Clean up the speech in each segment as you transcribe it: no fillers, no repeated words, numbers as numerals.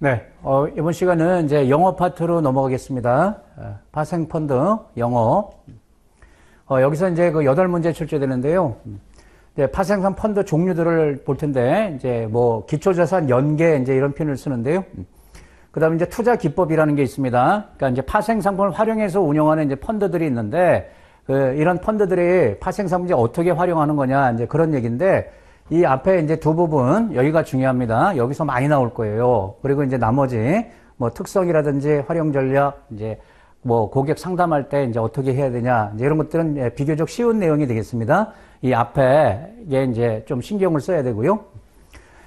네, 이번 시간은 이제 영어 파트로 넘어가겠습니다. 파생펀드, 영어. 여기서 이제 그 8문제 출제되는데요. 이제 파생상 펀드 종류들을 볼 텐데, 이제 뭐, 기초자산 연계, 이제 이런 표현을 쓰는데요. 그 다음에 이제 투자 기법이라는 게 있습니다. 그러니까 이제 파생상품을 활용해서 운영하는 이제 펀드들이 있는데, 이런 펀드들이 파생상품 이제 어떻게 활용하는 거냐, 이제 그런 얘기인데, 이 앞에 이제 두 부분, 여기가 중요합니다. 여기서 많이 나올 거예요. 그리고 이제 나머지, 뭐 특성이라든지 활용 전략, 이제 뭐 고객 상담할 때 이제 어떻게 해야 되냐, 이제 이런 것들은 비교적 쉬운 내용이 되겠습니다. 이 앞에 이제 좀 신경을 써야 되고요.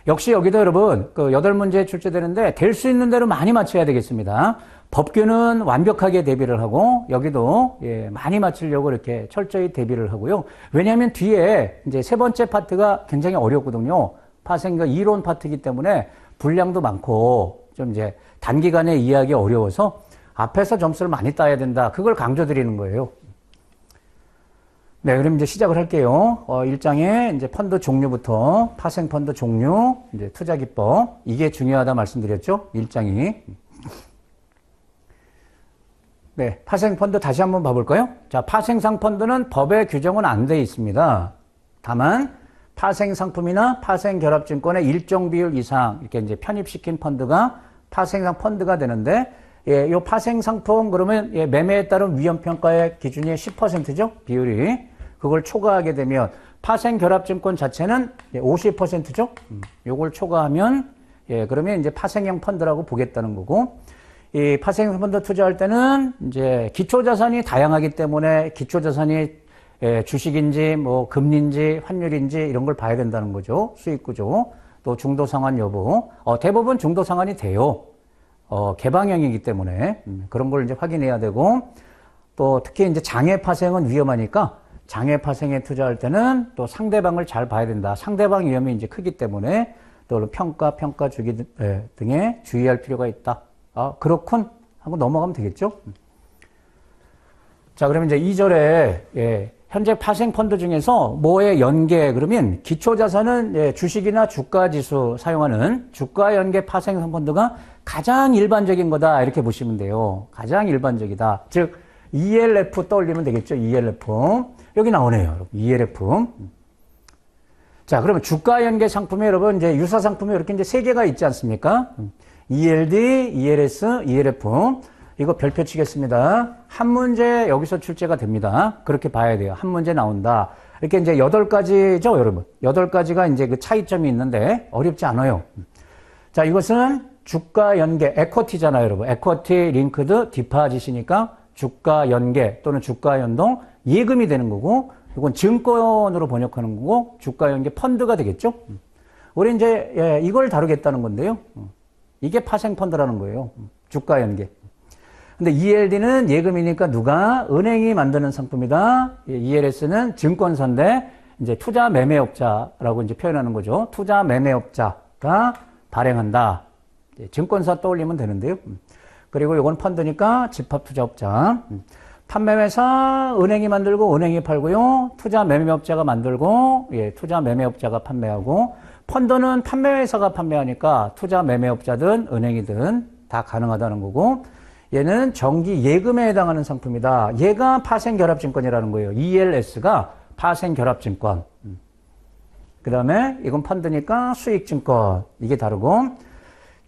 역시 여기도 여러분, 그 8문제 출제되는데 될 수 있는 대로 많이 맞춰야 되겠습니다. 법규는 완벽하게 대비를 하고 여기도 많이 맞추려고 이렇게 철저히 대비를 하고요. 왜냐하면 뒤에 이제 세 번째 파트가 굉장히 어렵거든요. 파생과 이론 파트이기 때문에 분량도 많고 좀 이제 단기간에 이해하기 어려워서 앞에서 점수를 많이 따야 된다. 그걸 강조드리는 거예요. 네, 그럼 이제 시작을 할게요. 1장에 이제 펀드 종류부터 파생 펀드 종류, 이제 투자 기법 이게 중요하다 말씀드렸죠. 1장이. 네, 파생 펀드 다시 한번 봐볼까요? 자, 파생상 펀드는 법의 규정은 안 돼 있습니다. 다만 파생 상품이나 파생 결합증권의 일정 비율 이상 이렇게 이제 편입시킨 펀드가 파생상 펀드가 되는데, 요 파생 상품 그러면 매매에 따른 위험 평가의 기준이 10%죠, 비율이. 그걸 초과하게 되면 파생 결합증권 자체는 50%죠. 요걸 초과하면 그러면 이제 파생형 펀드라고 보겠다는 거고. 이 파생 펀드 투자할 때는 이제 기초자산이 다양하기 때문에 기초자산이 주식인지 뭐 금리인지 환율인지 이런 걸 봐야 된다는 거죠. 수익 구조, 또 중도 상환 여부. 대부분 중도 상환이 돼요. 개방형이기 때문에 그런 걸 이제 확인해야 되고, 또 특히 이제 장외 파생은 위험하니까 장외 파생에 투자할 때는 또 상대방을 잘 봐야 된다. 상대방 위험이 이제 크기 때문에 또 평가 주기 등에 주의할 필요가 있다. 그렇군 하고 넘어가면 되겠죠. 자, 그러면 이제 2절에 현재 파생 펀드 중에서 뭐의 연계 그러면 기초자산은 주식이나 주가지수 사용하는 주가 연계 파생 펀드가 가장 일반적인 거다 이렇게 보시면 돼요. 가장 일반적이다. 즉 ELF 떠올리면 되겠죠. ELF 여기 나오네요. 여러분. ELF. 자, 그러면 주가 연계 상품에 여러분 이제 유사 상품이 이렇게 이제 3개가 있지 않습니까? ELD, ELS, ELF. 이거 별표 치겠습니다. 한 문제 여기서 출제가 됩니다. 그렇게 봐야 돼요. 한 문제 나온다. 이렇게 이제 8가지죠, 여러분. 8가지가 이제 그 차이점이 있는데 어렵지 않아요. 자, 이것은 주가 연계, 에쿼티잖아요, 여러분. 에쿼티 링크드 디파짓이니까 주가 연계 또는 주가 연동 예금이 되는 거고, 이건 증권으로 번역하는 거고, 주가 연계 펀드가 되겠죠? 우리 이제 이걸 다루겠다는 건데요. 이게 파생 펀드라는 거예요. 주가 연계. 근데 ELD는 예금이니까 누가 은행이 만드는 상품이다. ELS는 증권사인데 이제 투자 매매업자라고 이제 표현하는 거죠. 투자 매매업자가 발행한다. 증권사 떠올리면 되는데요. 그리고 이건 펀드니까 집합투자업자. 판매회사 은행이 만들고 은행이 팔고요. 투자 매매업자가 만들고 투자 매매업자가 판매하고, 펀드는 판매회사가 판매하니까 투자 매매업자든 은행이든 다 가능하다는 거고, 얘는 정기 예금에 해당하는 상품이다. 얘가 파생결합증권이라는 거예요. ELS가 파생결합증권. 그 다음에 이건 펀드니까 수익증권. 이게 다르고,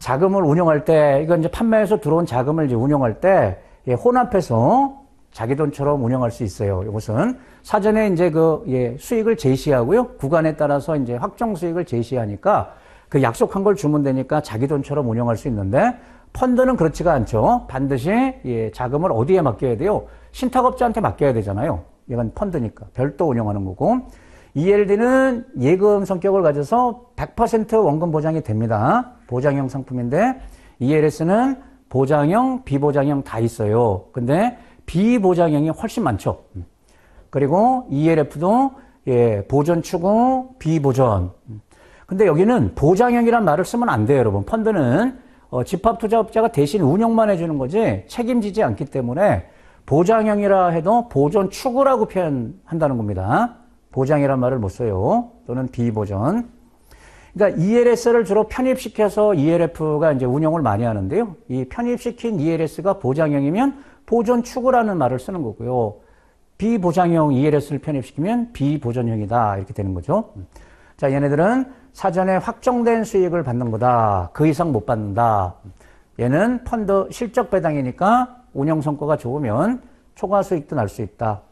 자금을 운용할 때, 이건 이제 판매해서 들어온 자금을 이제 운용할 때 혼합해서 자기 돈처럼 운영할 수 있어요. 이것은 사전에 이제 수익을 제시하고요. 구간에 따라서 이제 확정 수익을 제시하니까 그 약속한 걸 주면 되니까 자기 돈처럼 운영할 수 있는데, 펀드는 그렇지가 않죠. 반드시 자금을 어디에 맡겨야 돼요? 신탁업자한테 맡겨야 되잖아요. 이건 펀드니까 별도 운영하는 거고, ELD는 예금 성격을 가져서 100% 원금 보장이 됩니다. 보장형 상품인데, ELS는 보장형, 비보장형 다 있어요. 근데 비보장형이 훨씬 많죠. 그리고 ELF도 보전 추구, 비보전. 근데 여기는 보장형이란 말을 쓰면 안 돼요, 여러분. 펀드는 집합투자업자가 대신 운영만 해주는 거지 책임지지 않기 때문에 보장형이라 해도 보전 추구라고 표현한다는 겁니다. 보장이란 말을 못 써요. 또는 비보전. 그러니까 ELS를 주로 편입시켜서 ELF가 이제 운용을 많이 하는데요. 이 편입시킨 ELS가 보장형이면 보존 추구라는 말을 쓰는 거고요. 비보장형 ELS를 편입시키면 비보존형이다. 이렇게 되는 거죠. 자, 얘네들은 사전에 확정된 수익을 받는 거다. 그 이상 못 받는다. 얘는 펀드 실적 배당이니까 운영 성과가 좋으면 초과 수익도 날 수 있다.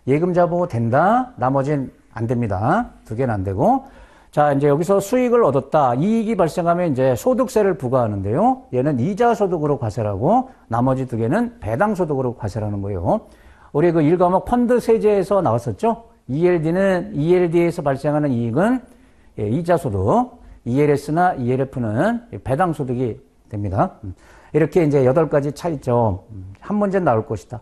예금자 보호 된다. 나머진 안 됩니다. 두 개는 안 되고. 자, 이제 여기서 수익을 얻었다. 이익이 발생하면 이제 소득세를 부과하는데요. 얘는 이자 소득으로 과세라고 나머지 두 개는 배당 소득으로 과세라는 거예요. 우리 그 1과목 펀드 세제에서 나왔었죠. ELD에서 발생하는 이익은 이자 소득, ELS나 ELF는 배당 소득이 됩니다. 이렇게 이제 8가지 차이점. 한 문제는 나올 것이다.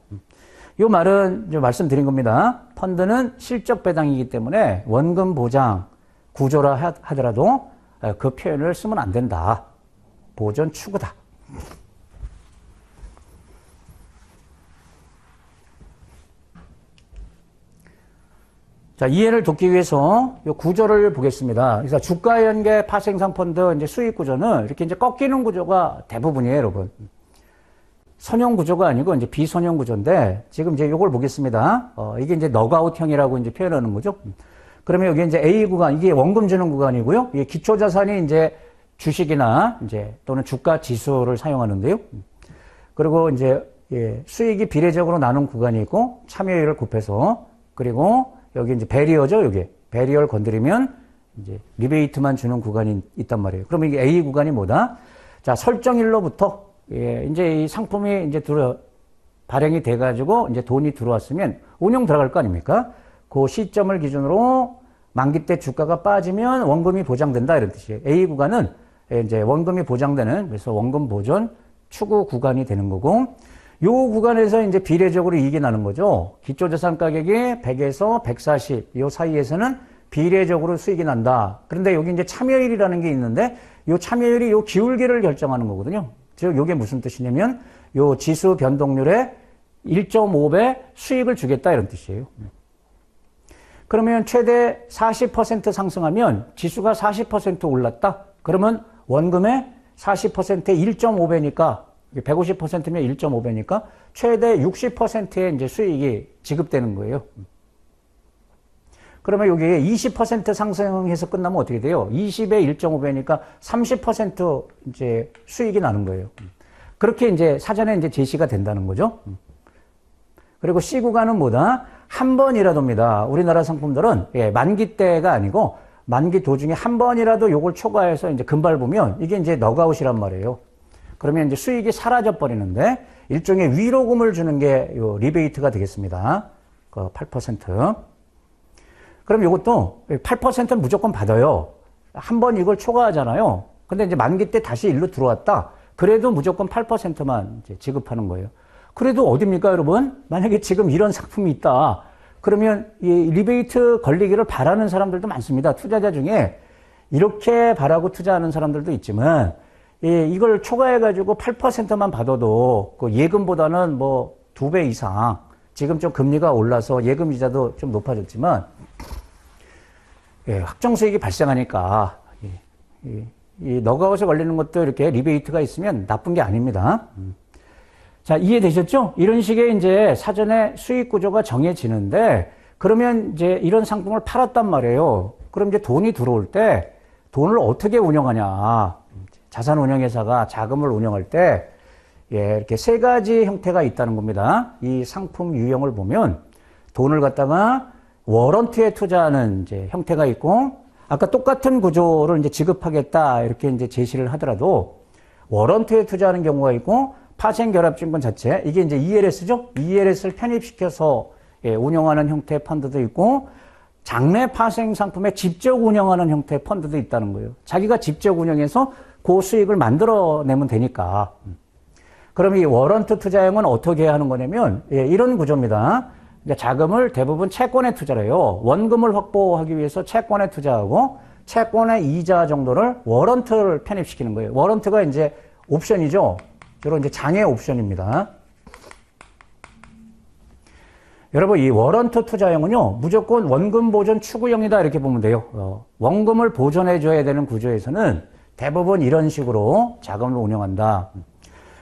이 말은 이제 말씀드린 겁니다. 펀드는 실적 배당이기 때문에 원금 보장 구조라 하더라도 그 표현을 쓰면 안 된다. 보존 추구다. 자, 이해를 돕기 위해서 이 구조를 보겠습니다. 그래서 주가 연계 파생상 펀드 이제 수익 구조는 이렇게 이제 꺾이는 구조가 대부분이에요, 여러분. 선형 구조가 아니고 이제 비선형 구조인데 지금 이제 이걸 보겠습니다. 이게 이제 너가웃형이라고 이제 표현하는 거죠. 그러면 여기 이제 A 구간, 이게 원금 주는 구간이고요. 이게 기초 자산이 이제 주식이나 이제 또는 주가 지수를 사용하는데요. 그리고 이제 수익이 비례적으로 나눈 구간이 있고 참여율을 곱해서 그리고 여기 이제 배리어죠, 여기. 배리어를 건드리면 이제 리베이트만 주는 구간이 있단 말이에요. 그러면 이게 A 구간이 뭐다? 자, 설정일로부터 이제 이 상품이 이제 발행이 돼가지고 이제 돈이 들어왔으면 운용 들어갈 거 아닙니까? 그 시점을 기준으로 만기 때 주가가 빠지면 원금이 보장된다 이런 뜻이에요. A 구간은 이제 원금이 보장되는 그래서 원금 보존 추구 구간이 되는 거고 요 구간에서 이제 비례적으로 이익이 나는 거죠. 기초자산 가격이 100에서 140, 요 사이에서는 비례적으로 수익이 난다. 그런데 여기 이제 참여율이라는 게 있는데 요 참여율이 요 기울기를 결정하는 거거든요. 즉, 요게 무슨 뜻이냐면 요 지수 변동률의 1.5배 수익을 주겠다 이런 뜻이에요. 그러면 최대 40% 상승하면 지수가 40% 올랐다. 그러면 원금의 40%의 1.5배니까 150%면 1.5배니까 최대 60%의 이제 수익이 지급되는 거예요. 그러면 여기에 20% 상승해서 끝나면 어떻게 돼요? 20에 1.5배니까 30% 이제 수익이 나는 거예요. 그렇게 이제 사전에 이제 제시가 된다는 거죠. 그리고 C 구간은 뭐다? 한 번이라도입니다. 우리나라 상품들은 만기 때가 아니고 만기 도중에 한 번이라도 요걸 초과해서 이제 금발 보면 이게 이제 너가웃이란 말이에요. 그러면 이제 수익이 사라져 버리는데 일종의 위로금을 주는 게 요 리베이트가 되겠습니다. 그 8%. 그럼 이것도 8%는 무조건 받아요. 한 번 이걸 초과하잖아요. 근데 이제 만기 때 다시 일로 들어왔다. 그래도 무조건 8%만 이제 지급하는 거예요. 그래도 어딥니까, 여러분? 만약에 지금 이런 상품이 있다. 그러면 이 리베이트 걸리기를 바라는 사람들도 많습니다. 투자자 중에 이렇게 바라고 투자하는 사람들도 있지만 이걸 초과해가지고 8%만 받아도 그 예금보다는 뭐 2배 이상 지금 좀 금리가 올라서 예금 이자도 좀 높아졌지만 확정 수익이 발생하니까 이 너가웃에 걸리는 것도 이렇게 리베이트가 있으면 나쁜 게 아닙니다. 자, 이해되셨죠? 이런 식의 이제 사전에 수익 구조가 정해지는데 그러면 이제 이런 상품을 팔았단 말이에요. 그럼 이제 돈이 들어올 때 돈을 어떻게 운영하냐. 자산운용회사가 자금을 운영할 때 이렇게 세 가지 형태가 있다는 겁니다. 이 상품 유형을 보면 돈을 갖다가 워런트에 투자하는 이제 형태가 있고 아까 똑같은 구조를 이제 지급하겠다 이렇게 이제 제시를 하더라도 워런트에 투자하는 경우가 있고 파생결합증권 자체 이게 이제 ELS죠. ELS를 편입시켜서 운영하는 형태의 펀드도 있고 장래 파생 상품에 직접 운영하는 형태의 펀드도 있다는 거예요. 자기가 직접 운영해서 그 수익을 만들어내면 되니까. 그럼 이 워런트 투자형은 어떻게 하는 거냐면 이런 구조입니다. 자금을 대부분 채권에 투자를 해요. 원금을 확보하기 위해서 채권에 투자하고 채권의 이자 정도를 워런트를 편입시키는 거예요. 워런트가 이제 옵션이죠. 주로 이제 장외 옵션입니다. 여러분, 이 워런트 투자형은요, 무조건 원금 보존 추구형이다 이렇게 보면 돼요. 원금을 보존해줘야 되는 구조에서는 대부분 이런 식으로 자금을 운영한다.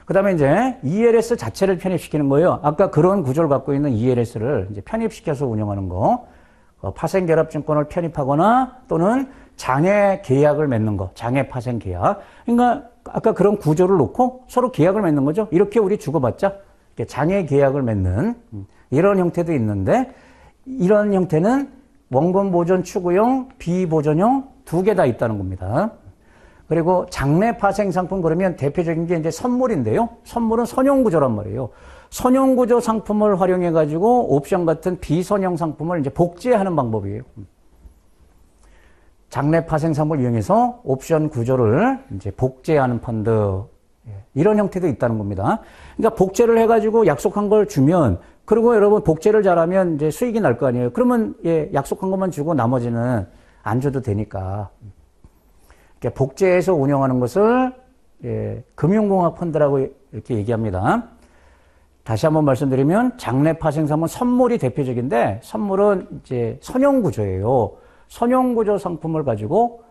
그 다음에 이제 ELS 자체를 편입시키는 거예요. 아까 그런 구조를 갖고 있는 ELS를 이제 편입시켜서 운영하는 거. 파생결합증권을 편입하거나 또는 장애 계약을 맺는 거. 장애 파생 계약. 그러니까 아까 그런 구조를 놓고 서로 계약을 맺는 거죠. 이렇게 우리 주고받자. 장애 계약을 맺는 이런 형태도 있는데 이런 형태는 원금 보존 추구형, 비보존형 두 개 다 있다는 겁니다. 그리고 장래 파생 상품 그러면 대표적인 게 이제 선물인데요. 선물은 선용구조란 말이에요. 선용구조 상품을 활용해가지고 옵션 같은 비선형 상품을 이제 복제하는 방법이에요. 장래 파생 상품을 이용해서 옵션 구조를 이제 복제하는 펀드. 이런 형태도 있다는 겁니다. 그러니까 복제를 해가지고 약속한 걸 주면, 그리고 여러분 복제를 잘하면 이제 수익이 날 거 아니에요. 그러면 약속한 것만 주고 나머지는 안 줘도 되니까. 복제해서 운영하는 것을 금융공학 펀드라고 이렇게 얘기합니다. 다시 한번 말씀드리면 장래 파생상은 선물이 대표적인데 선물은 이제 선형구조예요. 선형구조 상품을 가지고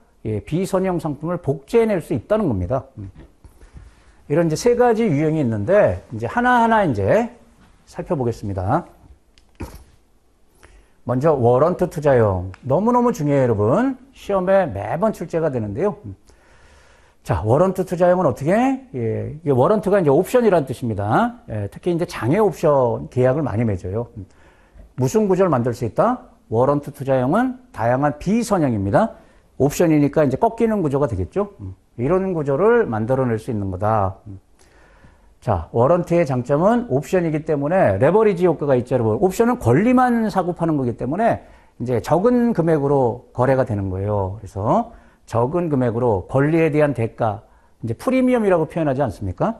비선형 상품을 복제해낼 수 있다는 겁니다. 이런 이제 세 가지 유형이 있는데 이제 하나하나 이제 살펴보겠습니다. 먼저 워런트 투자형. 너무너무 중요해요, 여러분. 시험에 매번 출제가 되는데요. 자, 워런트 투자형은 어떻게? 이게 워런트가 이제 옵션이라는 뜻입니다. 특히 이제 장애 옵션 계약을 많이 맺어요. 무슨 구조를 만들 수 있다? 워런트 투자형은 다양한 비선형입니다. 옵션이니까 이제 꺾이는 구조가 되겠죠. 이런 구조를 만들어낼 수 있는 거다. 자, 워런트의 장점은 옵션이기 때문에 레버리지 효과가 있죠, 여러분. 옵션은 권리만 사고 파는 거기 때문에 이제 적은 금액으로 거래가 되는 거예요. 그래서 적은 금액으로 권리에 대한 대가, 이제 프리미엄이라고 표현하지 않습니까?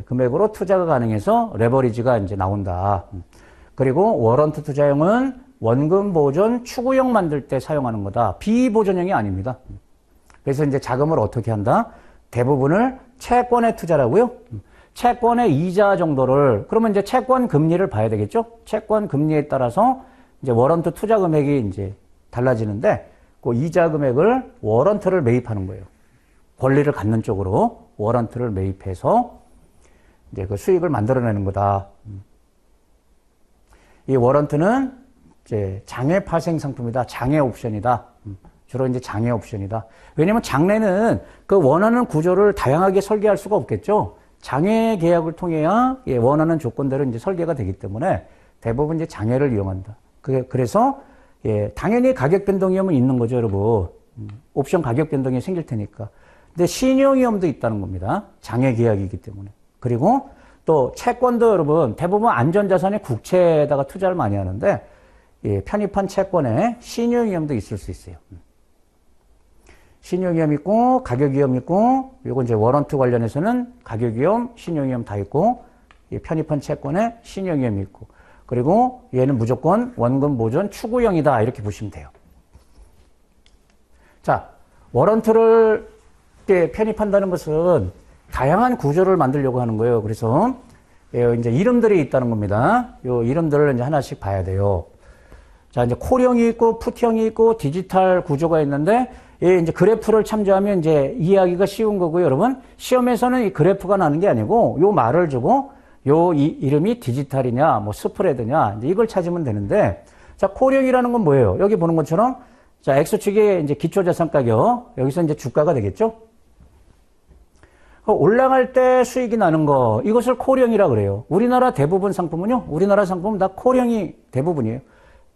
금액으로 투자가 가능해서 레버리지가 이제 나온다. 그리고 워런트 투자형은 원금 보존 추구형 만들 때 사용하는 거다. 비보존형이 아닙니다. 그래서 이제 자금을 어떻게 한다? 대부분을 채권에 투자라고요. 채권의 이자 정도를, 그러면 이제 채권 금리를 봐야 되겠죠? 채권 금리에 따라서 이제 워런트 투자 금액이 이제 달라지는데, 그 이자 금액을 워런트를 매입하는 거예요. 권리를 갖는 쪽으로 워런트를 매입해서 이제 그 수익을 만들어내는 거다. 이 워런트는 이제 장애 파생 상품이다. 장애 옵션이다. 주로 이제 장애 옵션이다. 왜냐면 장래는 그 원하는 구조를 다양하게 설계할 수가 없겠죠. 장애 계약을 통해야 원하는 조건대로 이제 설계가 되기 때문에 대부분 이제 장애를 이용한다. 그래서 당연히 가격 변동 위험은 있는 거죠, 여러분. 옵션 가격 변동이 생길 테니까. 근데 신용 위험도 있다는 겁니다. 장애 계약이기 때문에. 그리고 또 채권도 여러분 대부분 안전자산의 국채에다가 투자를 많이 하는데 편입한 채권에 신용 위험도 있을 수 있어요. 신용 위험 있고 가격 위험 있고, 요거 이제 워런트 관련해서는 가격 위험, 신용 위험 다 있고, 편입한 채권에 신용 위험이 있고, 그리고 얘는 무조건 원금 보존 추구형이다 이렇게 보시면 돼요. 자, 워런트를 편입한다는 것은 다양한 구조를 만들려고 하는 거예요. 그래서 이제 이름들이 있다는 겁니다. 요 이름들을 이제 하나씩 봐야 돼요. 자, 이제 콜형이 있고 풋형이 있고 디지털 구조가 있는데, 이제 그래프를 참조하면 이제 이해하기가 쉬운 거고요, 여러분. 시험에서는 이 그래프가 나는 게 아니고 요 말을 주고 이름이 디지털이냐, 뭐 스프레드냐, 이제 이걸 찾으면 되는데, 자, 콜형이라는 건 뭐예요? 여기 보는 것처럼, 자, X축이 이제 기초자산 가격, 여기서 이제 주가가 되겠죠? 올라갈 때 수익이 나는 거, 이것을 콜형이라 그래요. 우리나라 대부분 상품은요, 우리나라 상품은 다 콜형이 대부분이에요.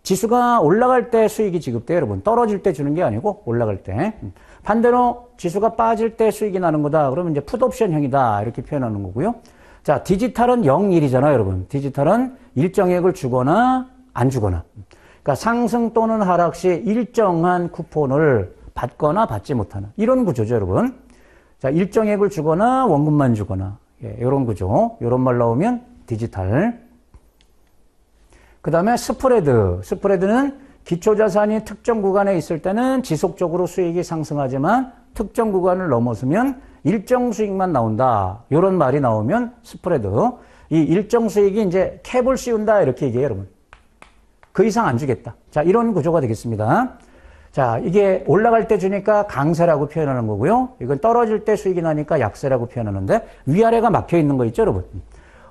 지수가 올라갈 때 수익이 지급돼요, 여러분. 떨어질 때 주는 게 아니고 올라갈 때. 반대로 지수가 빠질 때 수익이 나는 거다. 그러면 이제 풋옵션형이다. 이렇게 표현하는 거고요. 자, 디지털은 0, 1이잖아요, 여러분. 디지털은 일정액을 주거나 안 주거나. 그러니까 상승 또는 하락 시 일정한 쿠폰을 받거나 받지 못하는 이런 구조죠, 여러분. 자, 일정액을 주거나 원금만 주거나. 이런 구조. 이런 말 나오면 디지털. 그 다음에 스프레드. 스프레드는 기초자산이 특정 구간에 있을 때는 지속적으로 수익이 상승하지만 특정 구간을 넘어서면 일정 수익만 나온다. 이런 말이 나오면 스프레드. 이 일정 수익이 이제 캡을 씌운다. 이렇게 얘기해요, 여러분. 그 이상 안 주겠다. 자, 이런 구조가 되겠습니다. 자, 이게 올라갈 때 주니까 강세라고 표현하는 거고요. 이건 떨어질 때 수익이 나니까 약세라고 표현하는데 위아래가 막혀 있는 거 있죠, 여러분?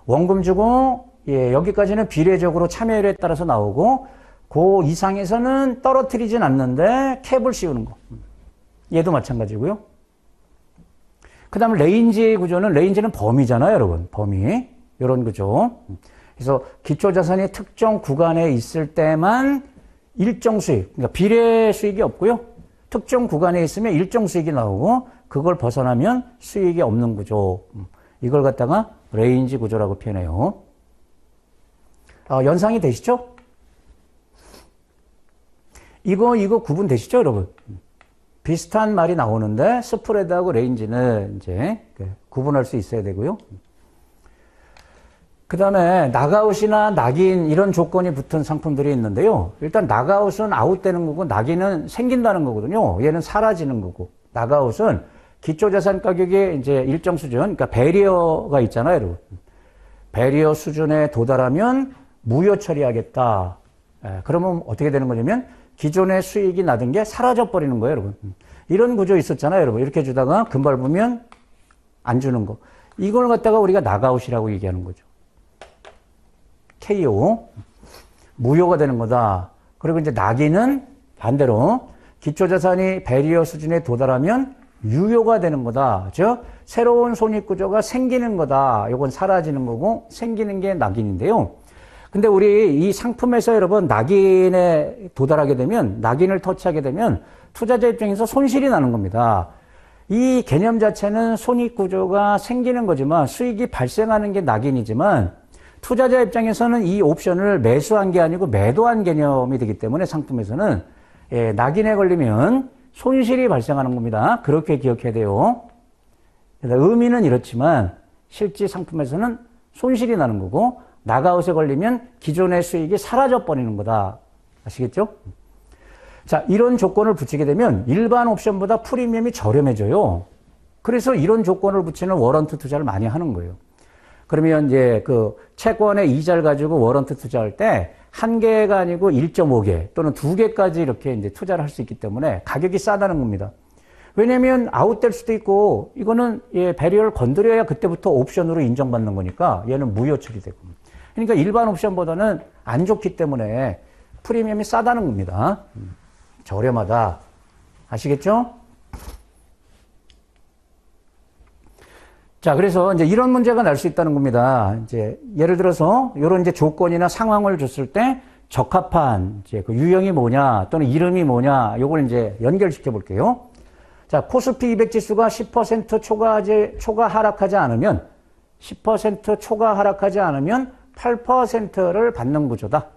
원금 주고 예, 여기까지는 비례적으로 참여율에 따라서 나오고 그 이상에서는 떨어뜨리진 않는데 캡을 씌우는 거. 얘도 마찬가지고요. 그 다음에 레인지는 범위잖아요, 여러분. 범위. 이런 구조. 그래서 기초자산이 특정 구간에 있을 때만 일정 수익, 그러니까 비례 수익이 없고요. 특정 구간에 있으면 일정 수익이 나오고 그걸 벗어나면 수익이 없는 구조. 이걸 갖다가 레인지 구조라고 표현해요. 연상이 되시죠? 이거 구분되시죠, 여러분? 비슷한 말이 나오는데 스프레드하고 레인지는 이제 구분할 수 있어야 되고요. 그 다음에 낙아웃이나 낙인 이런 조건이 붙은 상품들이 있는데요. 일단 낙아웃은 아웃되는 거고 낙인은 생긴다는 거거든요. 얘는 사라지는 거고. 낙아웃은 기초자산 가격의 이제 일정 수준, 그러니까 배리어가 있잖아요, 여러분. 배리어 수준에 도달하면 무효 처리하겠다. 그러면 어떻게 되는 거냐면 기존의 수익이 나던 게 사라져 버리는 거예요, 여러분. 이런 구조 있었잖아요, 여러분. 이렇게 주다가 금발 보면 안 주는 거. 이걸 갖다가 우리가 낙아웃이라고 얘기하는 거죠. KO. 무효가 되는 거다. 그리고 이제 낙인은 반대로 기초자산이 배리어 수준에 도달하면 유효가 되는 거다. 즉, 새로운 손익구조가 생기는 거다. 이건 사라지는 거고 생기는 게 낙인인데요. 근데 우리 이 상품에서 여러분 낙인에 도달하게 되면, 낙인을 터치하게 되면 투자자 입장에서 손실이 나는 겁니다. 이 개념 자체는 손익구조가 생기는 거지만 수익이 발생하는 게 낙인이지만 투자자 입장에서는 이 옵션을 매수한 게 아니고 매도한 개념이 되기 때문에 상품에서는 낙인에 걸리면 손실이 발생하는 겁니다. 그렇게 기억해야 돼요. 의미는 이렇지만 실제 상품에서는 손실이 나는 거고 낙아웃에 걸리면 기존의 수익이 사라져 버리는 거다. 아시겠죠? 자, 이런 조건을 붙이게 되면 일반 옵션보다 프리미엄이 저렴해져요. 그래서 이런 조건을 붙이는 워런트 투자를 많이 하는 거예요. 그러면 이제 그 채권의 이자를 가지고 워런트 투자할 때 한 개가 아니고 1.5개 또는 2개까지 이렇게 이제 투자를 할 수 있기 때문에 가격이 싸다는 겁니다. 왜냐면 아웃될 수도 있고 이거는 배리어를 건드려야 그때부터 옵션으로 인정받는 거니까 얘는 무효 처리되고. 그러니까 일반 옵션보다는 안 좋기 때문에 프리미엄이 싸다는 겁니다. 저렴하다. 아시겠죠? 자, 그래서 이제 이런 문제가 날 수 있다는 겁니다. 이제 예를 들어서 이런 이제 조건이나 상황을 줬을 때 적합한 이제 그 유형이 뭐냐 또는 이름이 뭐냐 요걸 이제 연결시켜 볼게요. 자, 코스피 200 지수가 10% 초과 하락하지 않으면 10% 초과 하락하지 않으면 8%를 받는 구조다.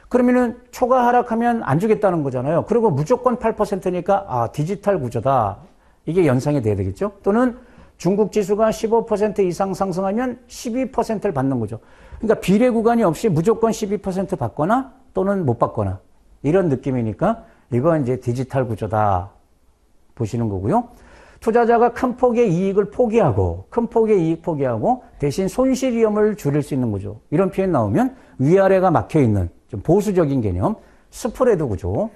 그러면은 초과 하락하면 안 주겠다는 거잖아요. 그리고 무조건 8%니까 디지털 구조다. 이게 연상이 돼야 되겠죠? 또는 중국 지수가 15% 이상 상승하면 12%를 받는 거죠. 그러니까 비례 구간이 없이 무조건 12% 받거나 또는 못 받거나 이런 느낌이니까 이건 이제 디지털 구조다 보시는 거고요. 투자자가 큰 폭의 이익을 포기하고 대신 손실 위험을 줄일 수 있는 거죠. 이런 표현 나오면 위아래가 막혀 있는 좀 보수적인 개념 스프레드 구조.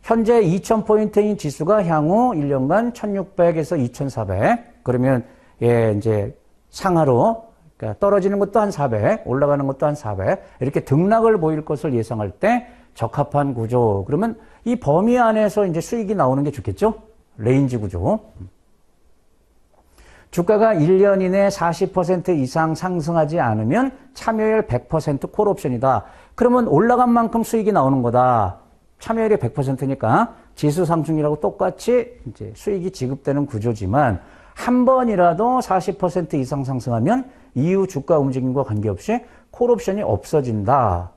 현재 2000포인트인 지수가 향후 1년간 1600에서 2400. 그러면 이제 상하로 그러니까 떨어지는 것도 한 400, 올라가는 것도 한 400. 이렇게 등락을 보일 것을 예상할 때 적합한 구조. 그러면 이 범위 안에서 이제 수익이 나오는 게 좋겠죠? 레인지 구조. 주가가 1년 이내 40% 이상 상승하지 않으면 참여율 100% 콜옵션이다. 그러면 올라간 만큼 수익이 나오는 거다. 참여율이 100%니까 지수 상승률하고 똑같이 이제 수익이 지급되는 구조지만 한 번이라도 40% 이상 상승하면 이후 주가 움직임과 관계없이 콜옵션이 없어진다.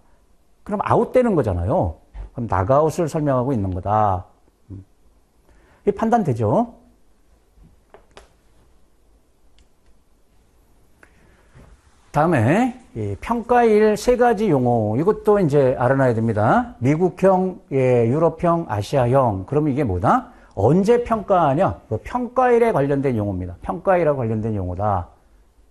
그럼 아웃되는 거잖아요. 그럼 낙아웃을 설명하고 있는 거다. 이 판단되죠? 다음에 평가일 세 가지 용어 이것도 이제 알아놔야 됩니다. 미국형, 유럽형, 아시아형. 그럼 이게 뭐다? 언제 평가하냐? 그 평가일에 관련된 용어입니다. 평가일하고 관련된 용어다.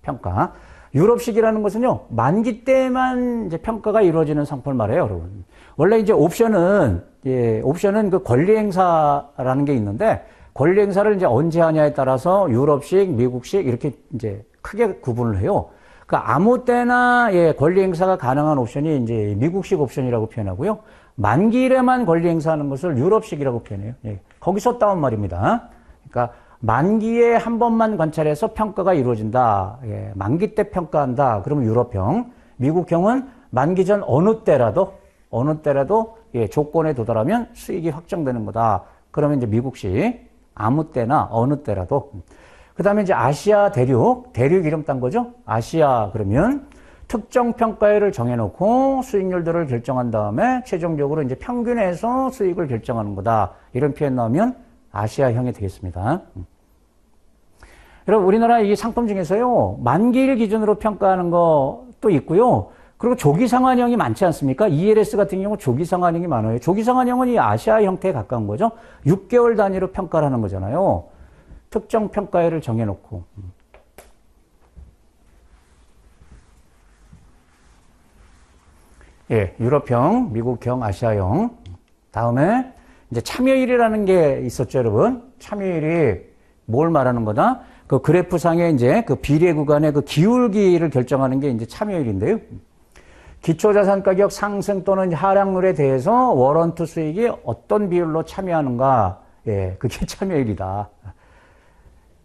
평가. 유럽식이라는 것은요, 만기 때만 이제 평가가 이루어지는 상품을 말해요, 여러분. 원래 이제 옵션은 그 권리 행사라는 게 있는데, 권리 행사를 이제 언제 하냐에 따라서 유럽식, 미국식 이렇게 이제 크게 구분을 해요. 그 아무 때나 권리 행사가 가능한 옵션이 이제 미국식 옵션이라고 표현하고요. 만기일에만 권리 행사하는 것을 유럽식이라고 표현해요. 거기서 따온 말입니다. 그러니까 만기에 한 번만 관찰해서 평가가 이루어진다. 만기 때 평가한다. 그러면 유럽형. 미국형은 만기 전 어느 때라도 조건에 도달하면 수익이 확정되는 거다. 그러면 이제 미국식. 아무 때나 어느 때라도. 그 다음에 이제 아시아 대륙 이름 딴 거죠. 아시아 그러면 특정 평가율을 정해놓고 수익률들을 결정한 다음에 최종적으로 이제 평균해서 수익을 결정하는 거다. 이런 표현 나오면 아시아형이 되겠습니다. 여러분, 우리나라 이 상품 중에서요, 만기일 기준으로 평가하는 것도 있고요. 그리고 조기상환형이 많지 않습니까? ELS 같은 경우 조기상환형이 많아요. 조기상환형은 이 아시아 형태에 가까운 거죠. 6개월 단위로 평가를 하는 거잖아요. 특정 평가율을 정해놓고. 유럽형, 미국형, 아시아형. 다음에 이제 참여율이라는 게 있었죠, 여러분. 참여율이 뭘 말하는 거다? 그 그래프상에 이제 그 비례 구간의 그 기울기를 결정하는 게 이제 참여율인데요. 기초자산 가격 상승 또는 하락률에 대해서 워런트 수익이 어떤 비율로 참여하는가. 그게 참여율이다.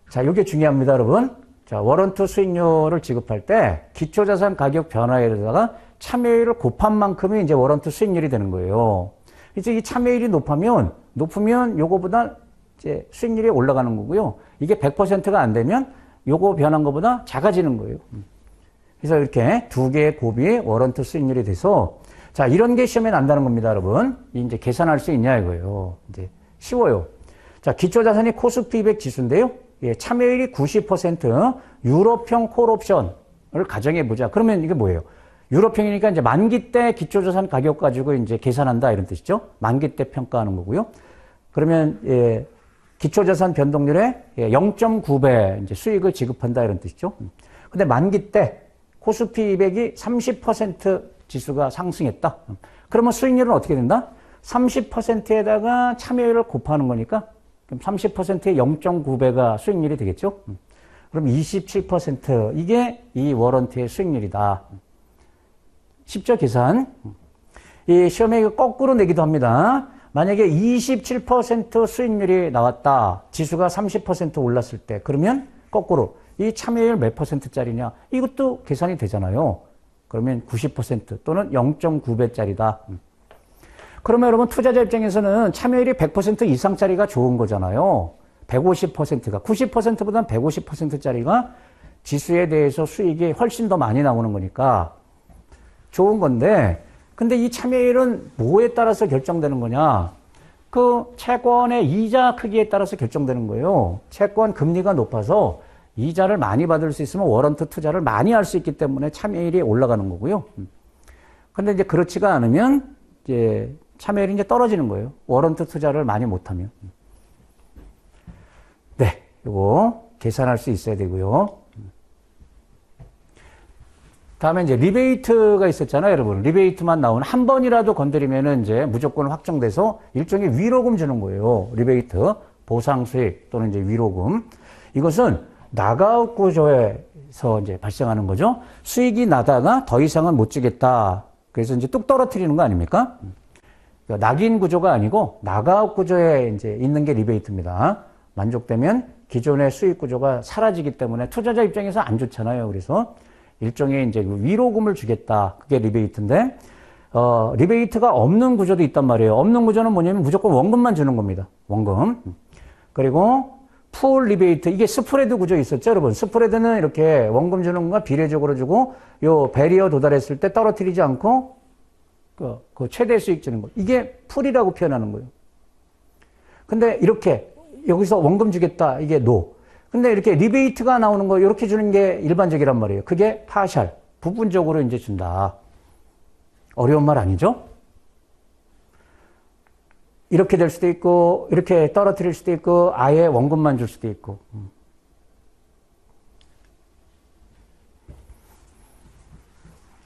자, 이게 중요합니다, 여러분. 자, 워런트 수익률을 지급할 때 기초자산 가격 변화에다가 참여율을 곱한 만큼이 이제 워런트 수익률이 되는 거예요. 이제 이 참여율이 높으면 요거보다 이제 수익률이 올라가는 거고요. 이게 100%가 안 되면 요거 변한 것보다 작아지는 거예요. 그래서 이렇게 두 개의 곱이 워런트 수익률이 돼서, 자, 이런 게 시험에 난다는 겁니다, 여러분. 이제 계산할 수 있냐 이거예요. 이제 쉬워요. 자, 기초자산이 코스피 200 지수인데요. 참여율이 90% 유럽형 콜옵션을 가정해 보자. 그러면 이게 뭐예요? 유럽형이니까 이제 만기 때 기초자산 가격 가지고 이제 계산한다 이런 뜻이죠. 만기 때 평가하는 거고요. 그러면 기초자산 변동률의 0.9배 이제 수익을 지급한다 이런 뜻이죠. 근데 만기 때 코스피 200이 30% 지수가 상승했다. 그러면 수익률은 어떻게 된다? 30%에다가 참여율을 곱하는 거니까 그럼 30%의 0.9배가 수익률이 되겠죠. 그럼 27% 이게 이 워런트의 수익률이다. 쉽죠, 계산. 이 시험에 거꾸로 내기도 합니다. 만약에 27% 수익률이 나왔다. 지수가 30% 올랐을 때. 그러면 거꾸로 이 참여율 몇 %짜리냐? 이것도 계산이 되잖아요. 그러면 90% 또는 0.9배짜리다. 그러면 여러분 투자자 입장에서는 참여율이 100% 이상짜리가 좋은 거잖아요. 150%가 90%보다는 150%짜리가 지수에 대해서 수익이 훨씬 더 많이 나오는 거니까 좋은 건데, 근데 이 참여율은 뭐에 따라서 결정되는 거냐? 그 채권의 이자 크기에 따라서 결정되는 거예요. 채권 금리가 높아서 이자를 많이 받을 수 있으면 워런트 투자를 많이 할 수 있기 때문에 참여율이 올라가는 거고요. 근데 이제 그렇지가 않으면 이제 참여율이 이제 떨어지는 거예요. 워런트 투자를 많이 못하면. 네, 이거 계산할 수 있어야 되고요. 다음에 이제 리베이트가 있었잖아요, 여러분. 리베이트만 나오는 한 번이라도 건드리면은 이제 무조건 확정돼서 일종의 위로금 주는 거예요. 리베이트, 보상 수익 또는 이제 위로금. 이것은 나가웃 구조에서 이제 발생하는 거죠. 수익이 나다가 더 이상은 못 주겠다. 그래서 이제 뚝 떨어뜨리는 거 아닙니까? 그러니까 낙인 구조가 아니고 나가웃 구조에 이제 있는 게 리베이트입니다. 만족되면 기존의 수익 구조가 사라지기 때문에 투자자 입장에서 안 좋잖아요. 그래서 일종의 이제 위로금을 주겠다. 그게 리베이트인데, 리베이트가 없는 구조도 있단 말이에요. 없는 구조는 뭐냐면 무조건 원금만 주는 겁니다. 원금. 그리고 풀 리베이트. 이게 스프레드 구조 있었죠, 여러분. 스프레드는 이렇게 원금 주는 것과 비례적으로 주고, 요 베리어 도달했을 때 떨어뜨리지 않고, 그 최대 수익 주는 거. 이게 풀이라고 표현하는 거예요. 근데 이렇게, 여기서 원금 주겠다. 이게 노. 근데 이렇게 리베이트가 나오는 거 이렇게 주는 게 일반적이란 말이에요. 그게 파셜, 부분적으로 이제 준다. 어려운 말 아니죠? 이렇게 될 수도 있고 이렇게 떨어뜨릴 수도 있고 아예 원금만 줄 수도 있고.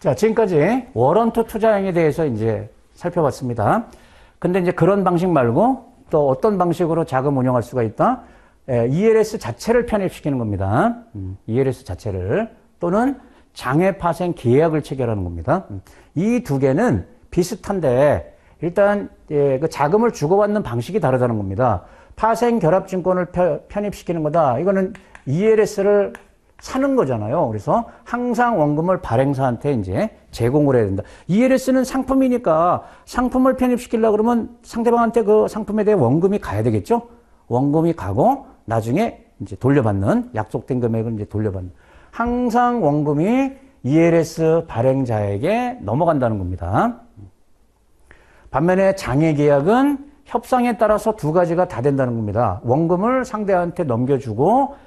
자, 지금까지 워런트 투자형에 대해서 이제 살펴봤습니다. 근데 이제 그런 방식 말고 또 어떤 방식으로 자금 운용할 수가 있다? ELS 자체를 편입시키는 겁니다. ELS 자체를. 또는 장외 파생 계약을 체결하는 겁니다. 이 두 개는 비슷한데 일단 그 자금을 주고받는 방식이 다르다는 겁니다. 파생 결합 증권을 편입시키는 거다. 이거는 ELS를 사는 거잖아요. 그래서 항상 원금을 발행사한테 이제 제공을 해야 된다. ELS는 상품이니까 상품을 편입시키려고 그러면 상대방한테 그 상품에 대해 원금이 가야 되겠죠? 원금이 가고 나중에 이제 돌려받는, 약속된 금액을 이제 돌려받는. 항상 원금이 ELS 발행자에게 넘어간다는 겁니다. 반면에 장외 계약은 협상에 따라서 두 가지가 다 된다는 겁니다. 원금을 상대한테 넘겨주고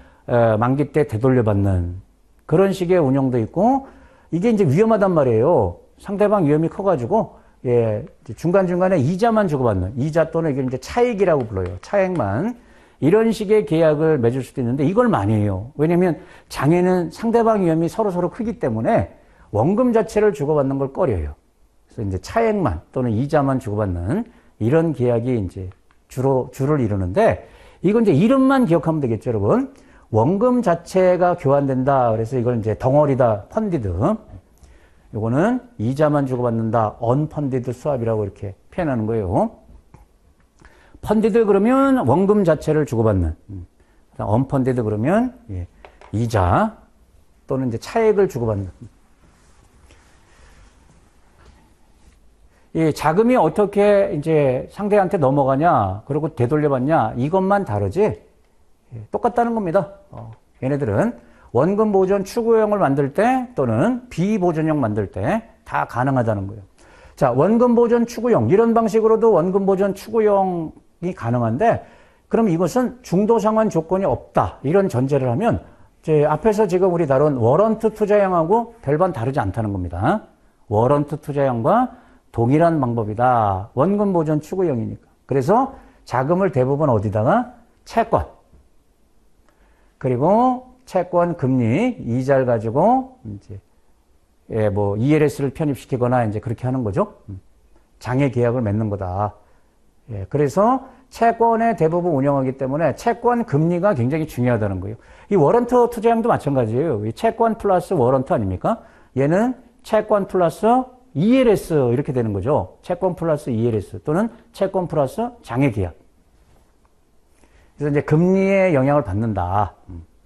만기 때 되돌려받는 그런 식의 운영도 있고, 이게 이제 위험하단 말이에요. 상대방 위험이 커가지고 중간중간에 이자만 주고받는, 이자 또는 이게 이제 차익이라고 불러요. 차액만. 이런 식의 계약을 맺을 수도 있는데 이걸 많이 해요. 왜냐면 장애는 상대방 위험이 서로 크기 때문에 원금 자체를 주고받는 걸 꺼려요. 그래서 이제 차액만 또는 이자만 주고받는 이런 계약이 이제 주를 이루는데, 이건 이제 이름만 기억하면 되겠죠, 여러분. 원금 자체가 교환된다. 그래서 이걸 이제 덩어리다, 펀디드. 요거는 이자만 주고받는다, 언펀디드 수합이라고 이렇게 표현하는 거예요. 펀디드 그러면 원금 자체를 주고받는. 언펀디드 그러면 이자 또는 이제 차액을 주고받는. 이 자금이 어떻게 이제 상대한테 넘어가냐, 그리고 되돌려받냐, 이것만 다르지 똑같다는 겁니다. 얘네들은 원금 보존 추구형을 만들 때 또는 비보존형 만들 때 다 가능하다는 거예요. 자, 원금 보존 추구형, 이런 방식으로도 원금 보존 추구형이 가능한데, 그럼 이것은 중도 상환 조건이 없다, 이런 전제를 하면 이제 앞에서 지금 우리 다룬 워런트 투자형하고 별반 다르지 않다는 겁니다. 워런트 투자형과 동일한 방법이다. 원금 보존 추구형이니까. 그래서 자금을 대부분 어디다가? 채권. 그리고 채권 금리, 이자를 가지고 이제 뭐 ELS를 편입시키거나 이제 그렇게 하는 거죠. 장외 계약을 맺는 거다. 그래서 채권에 대부분 운영하기 때문에 채권 금리가 굉장히 중요하다는 거예요. 이 워런트 투자형도 마찬가지예요. 이 채권 플러스 워런트 아닙니까? 얘는 채권 플러스 ELS 이렇게 되는 거죠. 채권 플러스 ELS 또는 채권 플러스 장외 계약. 그래서 이제 금리에 영향을 받는다.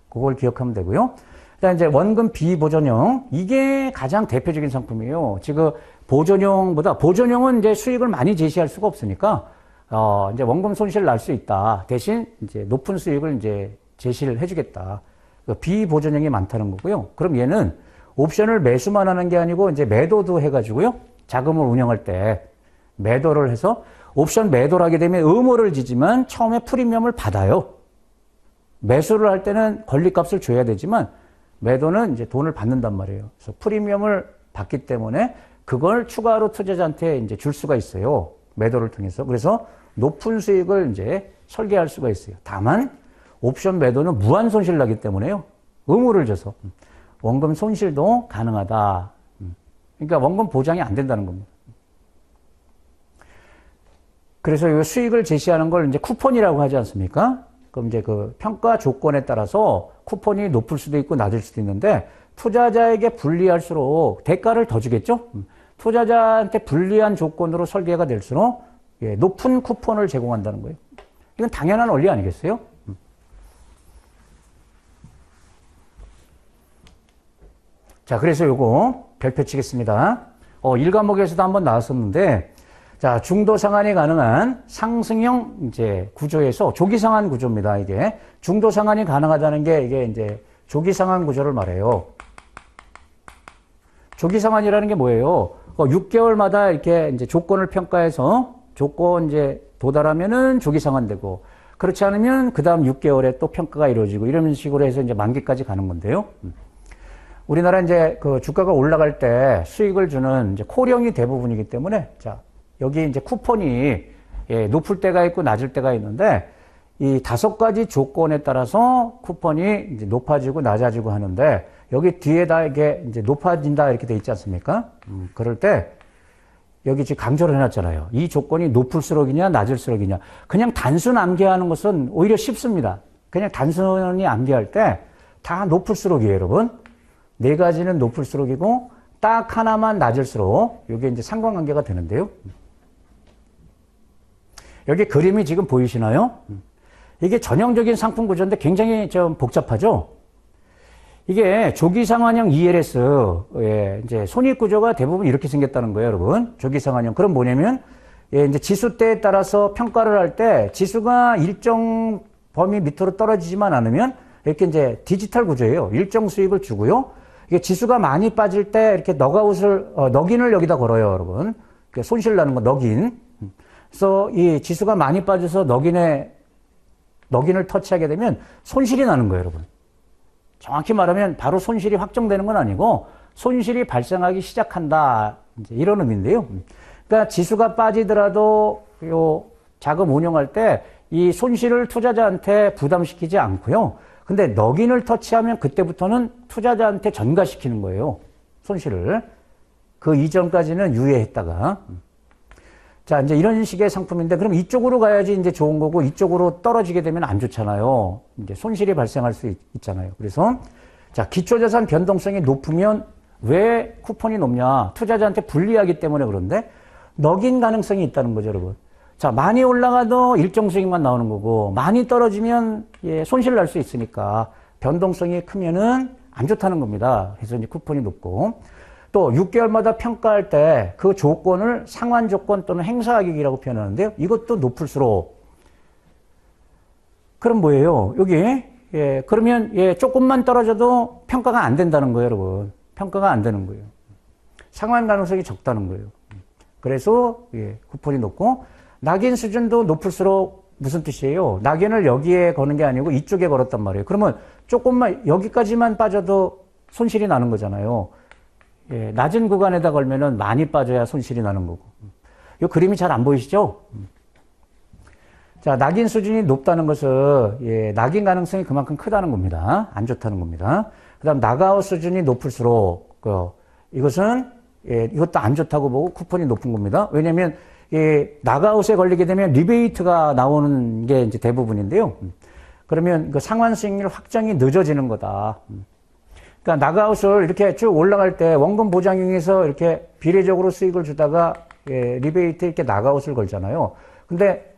그걸 기억하면 되고요. 일단 이제 원금 비보존형, 이게 가장 대표적인 상품이에요. 지금 보존형은 이제 수익을 많이 제시할 수가 없으니까 이제 원금 손실 날 수 있다. 대신 이제 높은 수익을 이제 제시를 해주겠다. 비보존형이 많다는 거고요. 그럼 얘는 옵션을 매수만 하는 게 아니고 이제 매도도 해가지고요. 자금을 운영할 때 매도를 해서 옵션 매도를 하게 되면 의무를 지지만 처음에 프리미엄을 받아요. 매수를 할 때는 권리값을 줘야 되지만 매도는 이제 돈을 받는단 말이에요. 그래서 프리미엄을 받기 때문에 그걸 추가로 투자자한테 이제 줄 수가 있어요. 매도를 통해서. 그래서 높은 수익을 이제 설계할 수가 있어요. 다만 옵션 매도는 무한 손실 나기 때문에요. 의무를 줘서 원금 손실도 가능하다. 그러니까 원금 보장이 안 된다는 겁니다. 그래서 이 수익을 제시하는 걸 이제 쿠폰이라고 하지 않습니까? 그럼 이제 그 평가 조건에 따라서 쿠폰이 높을 수도 있고 낮을 수도 있는데, 투자자에게 불리할수록 대가를 더 주겠죠? 투자자한테 불리한 조건으로 설계가 될수록 높은 쿠폰을 제공한다는 거예요. 이건 당연한 원리 아니겠어요? 자, 그래서 요거 별표 치겠습니다. 1과목에서도 한번 나왔었는데, 자, 중도 상환이 가능한 상승형 이제 구조에서 조기 상환 구조입니다. 이게 중도 상환이 가능하다는 게 이게 이제 조기 상환 구조를 말해요. 조기 상환이라는 게 뭐예요? 6개월마다 이렇게 이제 조건을 평가해서 조건 이제 도달하면은 조기 상환되고, 그렇지 않으면 그 다음 6개월에 또 평가가 이루어지고, 이런 식으로 해서 이제 만기까지 가는 건데요. 우리나라 이제 그 주가가 올라갈 때 수익을 주는 이제 콜형이 대부분이기 때문에, 자, 여기 이제 쿠폰이 높을 때가 있고 낮을 때가 있는데, 이 5가지 조건에 따라서 쿠폰이 이제 높아지고 낮아지고 하는데, 여기 뒤에다 이게 이제 높아진다 이렇게 돼 있지 않습니까? 그럴 때 여기 지금 강조를 해놨잖아요. 이 조건이 높을수록이냐 낮을수록이냐. 그냥 단순 암기하는 것은 오히려 쉽습니다. 그냥 단순히 암기할 때 다 높을수록이에요, 여러분. 네 가지는 높을수록이고 딱 하나만 낮을수록 이게 이제 상관관계가 되는데요. 여기 그림이 지금 보이시나요? 이게 전형적인 상품 구조인데 굉장히 좀 복잡하죠? 이게 조기상환형 ELS, 예, 이제 손익 구조가 대부분 이렇게 생겼다는 거예요, 여러분. 조기상환형. 그럼 뭐냐면, 예, 이제 지수대에 따라서 평가를 할 때 지수가 일정 범위 밑으로 떨어지지만 않으면 이렇게 이제 디지털 구조예요. 일정 수익을 주고요. 이게 지수가 많이 빠질 때 이렇게 넉인을 여기다 걸어요, 여러분. 손실 나는 거, 넉인. 그래서 이 지수가 많이 빠져서 넉인을 터치하게 되면 손실이 나는 거예요, 여러분. 정확히 말하면 바로 손실이 확정되는 건 아니고 손실이 발생하기 시작한다. 이제 이런 의미인데요. 그러니까 지수가 빠지더라도 요 자금 운용할 때 이 손실을 투자자한테 부담시키지 않고요. 근데 넉인을 터치하면 그때부터는 투자자한테 전가시키는 거예요. 손실을. 그 이전까지는 유예했다가. 자, 이제 이런 식의 상품인데 그럼 이쪽으로 가야지 이제 좋은 거고 이쪽으로 떨어지게 되면 안 좋잖아요. 이제 손실이 발생할 수 있잖아요. 그래서 자, 기초자산 변동성이 높으면 왜 쿠폰이 높냐? 투자자한테 불리하기 때문에 그런데 넉인 가능성이 있다는 거죠, 여러분. 자, 많이 올라가도 일정 수익만 나오는 거고 많이 떨어지면 예, 손실 날 수 있으니까 변동성이 크면은 안 좋다는 겁니다. 그래서 이제 쿠폰이 높고 또 6개월마다 평가할 때 그 조건을 상환 조건 또는 행사 가격이라고 표현하는데요. 이것도 높을수록 그럼 뭐예요? 여기 예, 그러면 예, 조금만 떨어져도 평가가 안 된다는 거예요, 여러분. 평가가 안 되는 거예요. 상환 가능성이 적다는 거예요. 그래서 예, 쿠폰이 높고 낙인 수준도 높을수록 무슨 뜻이에요? 낙인을 여기에 거는 게 아니고 이쪽에 걸었단 말이에요. 그러면 조금만 여기까지만 빠져도 손실이 나는 거잖아요. 예, 낮은 구간에다 걸면은 많이 빠져야 손실이 나는 거고. 이 그림이 잘 안 보이시죠? 자, 낙인 수준이 높다는 것은 예, 낙인 가능성이 그만큼 크다는 겁니다. 안 좋다는 겁니다. 그 다음 나가웃 수준이 높을수록 이것은 예, 이것도 안 좋다고 보고 쿠폰이 높은 겁니다. 왜냐하면 예, 나가웃에 걸리게 되면 리베이트가 나오는 게 이제 대부분인데요. 그러면 그 상환 수익률 확정이 늦어지는 거다. 그러니까 나가웃을 이렇게 쭉 올라갈 때 원금 보장형에서 이렇게 비례적으로 수익을 주다가 예, 리베이트 이렇게 나가웃을 걸잖아요. 근데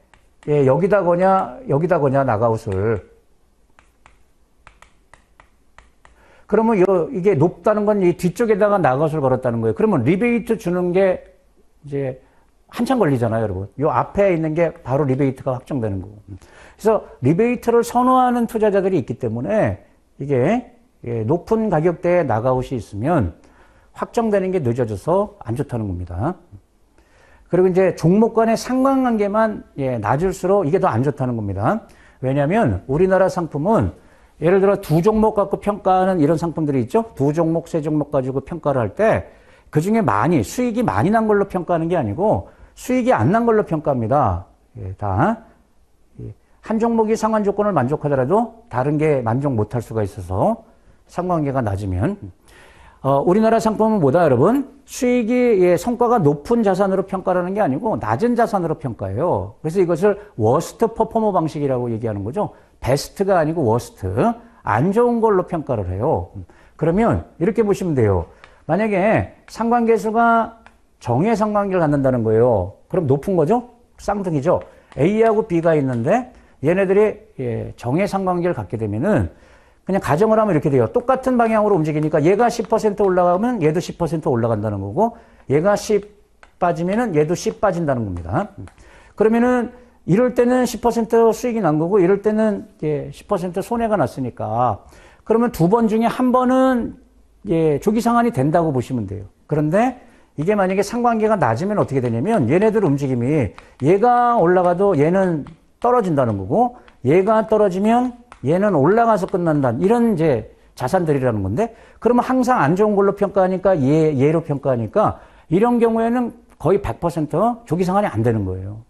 예, 여기다 거냐 나가웃을. 그러면 이게 높다는 건 이 뒤쪽에다가 나가웃을 걸었다는 거예요. 그러면 리베이트 주는 게 이제 한참 걸리잖아요, 여러분. 요 앞에 있는 게 바로 리베이트가 확정되는 거고. 그래서 리베이트를 선호하는 투자자들이 있기 때문에 이게 예, 높은 가격대에 나가웃이 있으면 확정되는 게 늦어져서 안 좋다는 겁니다. 그리고 이제 종목 간의 상관관계만 예, 낮을수록 이게 더 안 좋다는 겁니다. 왜냐하면 우리나라 상품은 예를 들어 두 종목 갖고 평가하는 이런 상품들이 있죠. 두 종목, 세 종목 가지고 평가를 할 때 그중에 수익이 많이 난 걸로 평가하는 게 아니고 수익이 안 난 걸로 평가합니다. 예, 한 종목이 상환 조건을 만족하더라도 다른 게 만족 못할 수가 있어서 상관관계가 낮으면 우리나라 상품은 뭐다, 여러분? 수익이 예, 성과가 높은 자산으로 평가를 하는 게 아니고 낮은 자산으로 평가해요. 그래서 이것을 워스트 퍼포머 방식이라고 얘기하는 거죠. 베스트가 아니고 워스트, 안 좋은 걸로 평가를 해요. 그러면 이렇게 보시면 돼요. 만약에 상관계수가 정의 상관관계를 갖는다는 거예요. 그럼 높은 거죠? 쌍둥이죠. A하고 B가 있는데 얘네들이 예, 정의 상관관계를 갖게 되면은 그냥 가정을 하면 이렇게 돼요. 똑같은 방향으로 움직이니까 얘가 10% 올라가면 얘도 10% 올라간다는 거고 얘가 10 빠지면은 얘도 10 빠진다는 겁니다. 그러면은 이럴 때는 10% 수익이 난 거고 이럴 때는 예, 10% 손해가 났으니까 그러면 두 번 중에 한 번은 예, 조기 상환이 된다고 보시면 돼요. 그런데 이게 만약에 상관계가 낮으면 어떻게 되냐면 얘네들 움직임이 얘가 올라가도 얘는 떨어진다는 거고 얘가 떨어지면 얘는 올라가서 끝난다는 이런 이제 자산들이라는 건데 그러면 항상 안 좋은 걸로 평가하니까 얘로 평가하니까 이런 경우에는 거의 100% 조기 상환이 안 되는 거예요.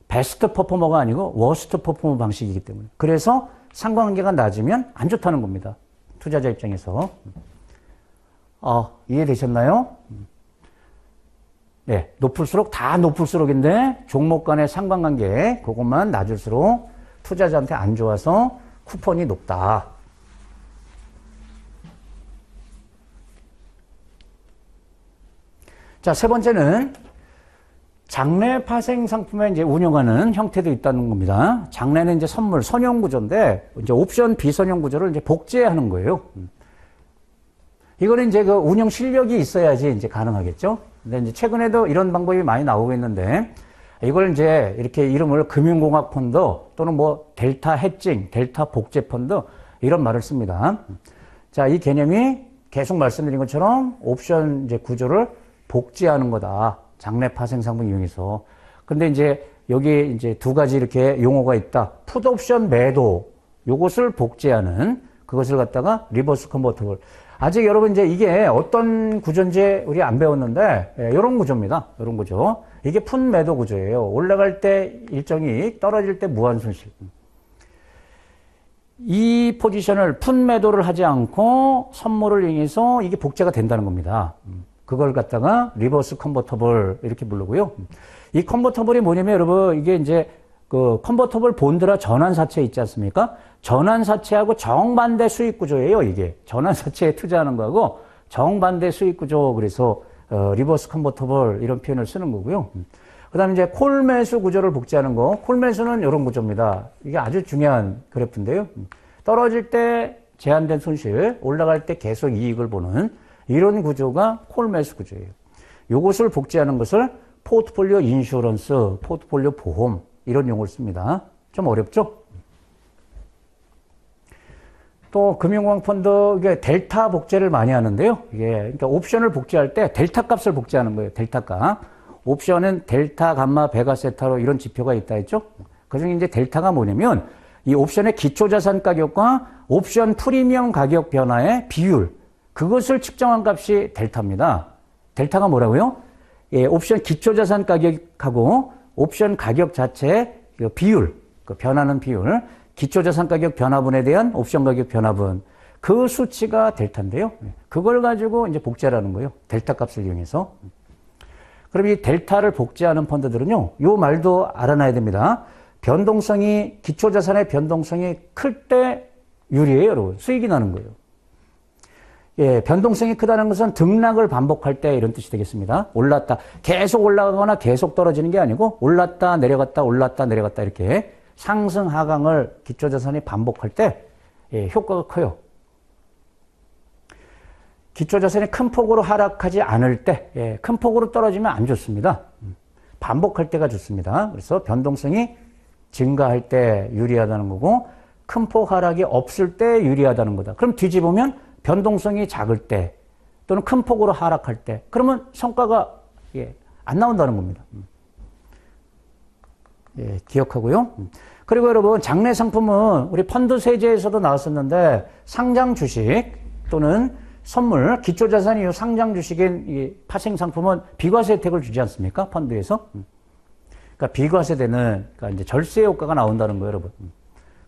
베스트 퍼포머가 아니고 워스트 퍼포머 방식이기 때문에. 그래서 상관관계가 낮으면 안 좋다는 겁니다. 투자자 입장에서. 이해되셨나요? 네, 높을수록 다 높을수록인데 종목 간의 상관관계 그것만 낮을수록 투자자한테 안 좋아서 쿠폰이 높다. 자, 세 번째는 장래 파생 상품에 이제 운영하는 형태도 있다는 겁니다. 장래는 이제 선물, 선형 구조인데, 이제 옵션 비선형 구조를 이제 복제하는 거예요. 이거는 이제 그 운영 실력이 있어야지 이제 가능하겠죠. 근데 이제 최근에도 이런 방법이 많이 나오고 있는데, 이걸 이제 이렇게 이름을 금융공학 펀드 또는 뭐 델타 해칭, 델타 복제 펀드 이런 말을 씁니다. 자, 이 개념이 계속 말씀드린 것처럼 옵션 이제 구조를 복제하는 거다. 장래 파생 상품 이용해서. 근데 이제 여기 이제 두 가지 이렇게 용어가 있다. 풋옵션 매도. 요것을 복제하는 그것을 갖다가 리버스 컨버터블. 아직 여러분 이제 이게 어떤 구조인지 우리 안 배웠는데 이런 구조입니다. 이런 구조. 이게 풋 매도 구조예요. 올라갈 때 일정 이익, 떨어질 때 무한 손실. 이 포지션을 풋 매도를 하지 않고 선물을 이용해서 이게 복제가 된다는 겁니다. 그걸 갖다가 리버스 컨버터블 이렇게 부르고요. 이 컨버터블이 뭐냐면 여러분 이게 이제 그 컨버터블 본드라 전환사채 있지 않습니까? 전환사채하고 정반대 수익 구조예요, 이게. 전환사채에 투자하는 거하고 정반대 수익 구조. 그래서 리버스 컨버터블 이런 표현을 쓰는 거고요. 그다음에 이제 콜 매수 구조를 복제하는 거. 콜 매수는 이런 구조입니다. 이게 아주 중요한 그래프인데요. 떨어질 때 제한된 손실, 올라갈 때 계속 이익을 보는 이런 구조가 콜 매수 구조예요. 요것을 복제하는 것을 포트폴리오 인슈런스, 포트폴리오 보험 이런 용어를 씁니다. 좀 어렵죠? 또 금융공학 펀드 이게 델타 복제를 많이 하는데요. 이게 그러니까 옵션을 복제할 때 델타 값을 복제하는 거예요. 델타 값. 옵션은 델타, 감마, 베가, 세타로 이런 지표가 있다 했죠. 그중에 이제 델타가 뭐냐면 이 옵션의 기초자산 가격과 옵션 프리미엄 가격 변화의 비율, 그것을 측정한 값이 델타입니다. 델타가 뭐라고요? 예, 옵션 기초자산 가격하고 옵션 가격 자체의 그 비율, 그 변하는 비율, 기초자산 가격 변화분에 대한 옵션 가격 변화분, 그 수치가 델타인데요. 그걸 가지고 이제 복제하는 거예요. 델타 값을 이용해서. 그럼 이 델타를 복제하는 펀드들은요, 요 말도 알아놔야 됩니다. 변동성이, 기초자산의 변동성이 클 때 유리해요, 여러분. 수익이 나는 거예요. 예, 변동성이 크다는 것은 등락을 반복할 때 이런 뜻이 되겠습니다. 올랐다. 계속 올라가거나 계속 떨어지는 게 아니고 올랐다, 내려갔다, 올랐다, 내려갔다 이렇게 상승, 하강을 기초자산이 반복할 때 예, 효과가 커요. 기초자산이 큰 폭으로 하락하지 않을 때, 예, 큰 폭으로 떨어지면 안 좋습니다. 반복할 때가 좋습니다. 그래서 변동성이 증가할 때 유리하다는 거고 큰 폭 하락이 없을 때 유리하다는 거다. 그럼 뒤집으면 변동성이 작을 때 또는 큰 폭으로 하락할 때 그러면 성과가 예, 안 나온다는 겁니다. 예, 기억하고요. 그리고 여러분 장래 상품은 우리 펀드 세제에서도 나왔었는데 상장 주식 또는 선물, 기초자산 이후 상장 주식인 이 파생 상품은 비과세 혜택을 주지 않습니까? 펀드에서. 그러니까 비과세되는 그러니까 이제 절세 효과가 나온다는 거예요, 여러분.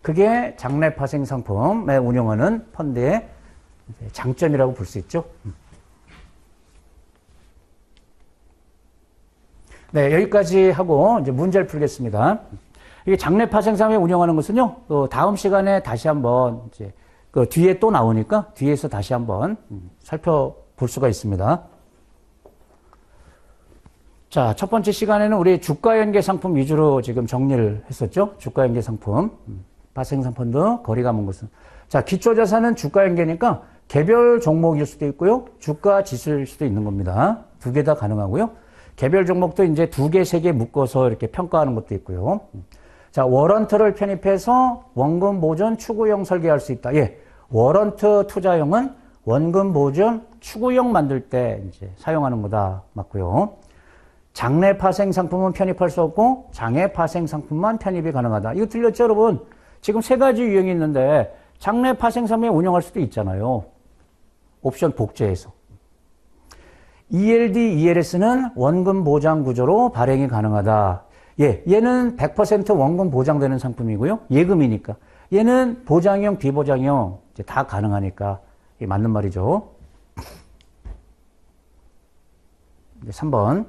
그게 장래 파생 상품에 운영하는 펀드의 장점이라고 볼 수 있죠. 네, 여기까지 하고 이제 문제를 풀겠습니다. 이게 장래 파생 상품에 운영하는 것은요, 다음 시간에 다시 한번 이제 그 뒤에 또 나오니까 뒤에서 다시 한번 살펴볼 수가 있습니다. 자, 첫 번째 시간에는 우리 주가 연계 상품 위주로 지금 정리를 했었죠. 주가 연계 상품, 파생상 펀드, 거리가 먼 것은. 자, 기초자산은 주가 연계니까 개별 종목일 수도 있고요. 주가 지수일 수도 있는 겁니다. 두 개 다 가능하고요. 개별 종목도 이제 두 개, 세 개 묶어서 이렇게 평가하는 것도 있고요. 자, 워런트를 편입해서 원금 보존 추구형 설계할 수 있다. 예. 워런트 투자용은 원금 보존 추구형 만들 때 이제 사용하는 거다. 맞고요. 장래 파생 상품은 편입할 수 없고 장애 파생 상품만 편입이 가능하다. 이거 틀렸죠, 여러분? 지금 세 가지 유형이 있는데 장래 파생 상품에 운영할 수도 있잖아요. 옵션 복제해서. ELD, ELS는 원금 보장 구조로 발행이 가능하다. 예, 얘는 100% 원금 보장되는 상품이고요. 예금이니까. 얘는 보장형, 비보장형 이제 다 가능하니까 이게 맞는 말이죠. 3번